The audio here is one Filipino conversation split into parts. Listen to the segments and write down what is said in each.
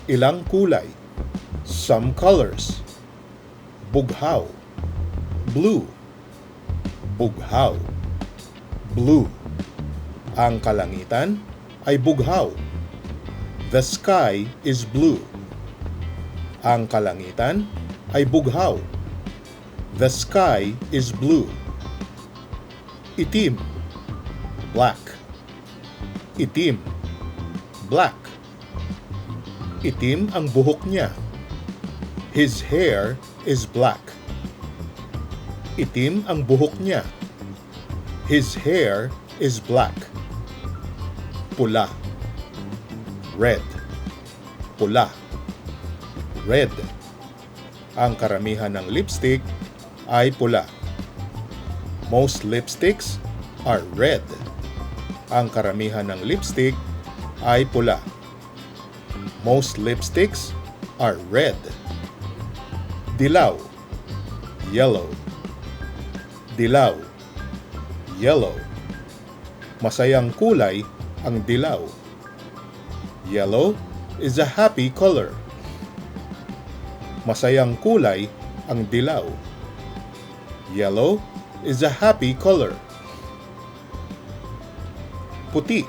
Ilang kulay. Some colors. Bughaw. Blue. Bughaw. Blue. Ang kalangitan ay bughaw. The sky is blue. Ang kalangitan ay bughaw. The sky is blue. Itim. Black. Itim. Black. Itim ang buhok niya. His hair is black. Itim ang buhok niya. His hair is black. Pula. Red. Pula. Red. Ang karamihan ng lipstick ay pula. Most lipsticks are red. Ang karamihan ng lipstick ay pula. Most lipsticks are red. Dilaw. Yellow. Dilaw. Yellow. Masayang kulay ang dilaw. Yellow is a happy color. Masayang kulay ang dilaw. Yellow is a happy color. Puti.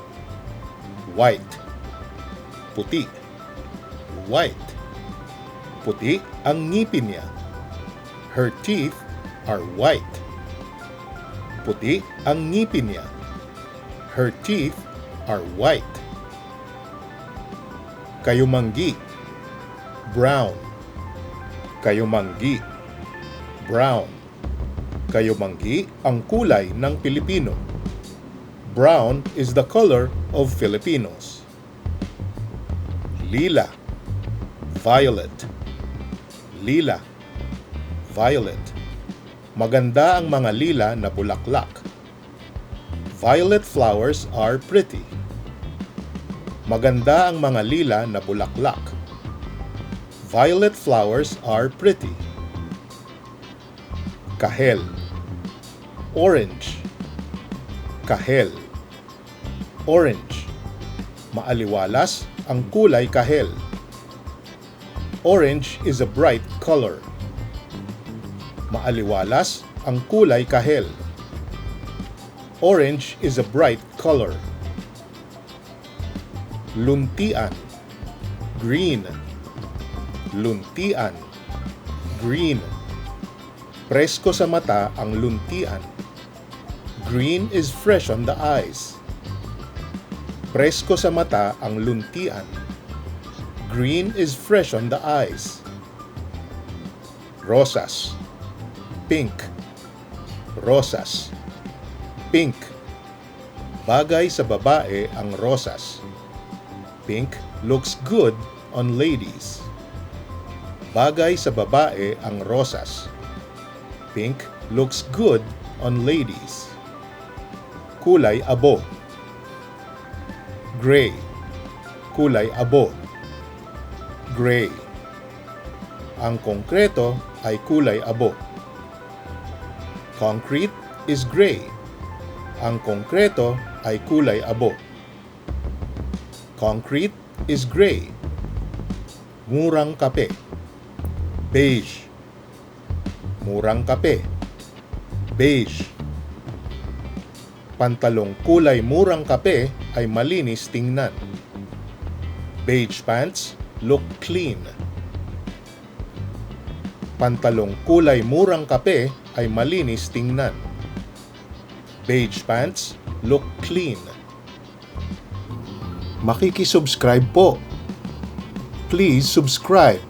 White. Puti. White. Puti ang ngipin niya. Her teeth are white. Puti ang ngipin niya. Her teeth are white. Kayumanggi. Brown. Kayumanggi. Brown. Kayumanggi ang kulay ng Pilipino. Brown is the color of Filipinos. Lila. Violet. Lila. Violet. Maganda ang mga lila na bulaklak. Violet flowers are pretty. Maganda ang mga lila na bulaklak. Violet flowers are pretty. Kahel. Orange. Kahel. Orange. Maaliwalas ang kulay kahel. Orange is a bright color. Maaliwalas ang kulay kahel. Orange is a bright color. Luntian. Green. Luntian. Green. Presko sa mata ang luntian. Green is fresh on the eyes. Presko sa mata ang luntian. Green is fresh on the eyes. Rosas. Pink. Rosas. Pink. Bagay sa babae ang rosas. Pink looks good on ladies. Bagay sa babae ang rosas. Pink looks good on ladies. Kulay abo. Gray. Kulay abo. Gray. Ang konkreto ay kulay abo. Concrete is gray. Ang konkreto ay kulay abo. Concrete is gray. Murang kape. Beige. Murang kape. Beige. Pantalong kulay murang kape ay malinis tingnan. Beige pants look clean. Pantalong kulay murang kape ay malinis tingnan. Beige pants look clean. Makikisubscribe po. Please subscribe.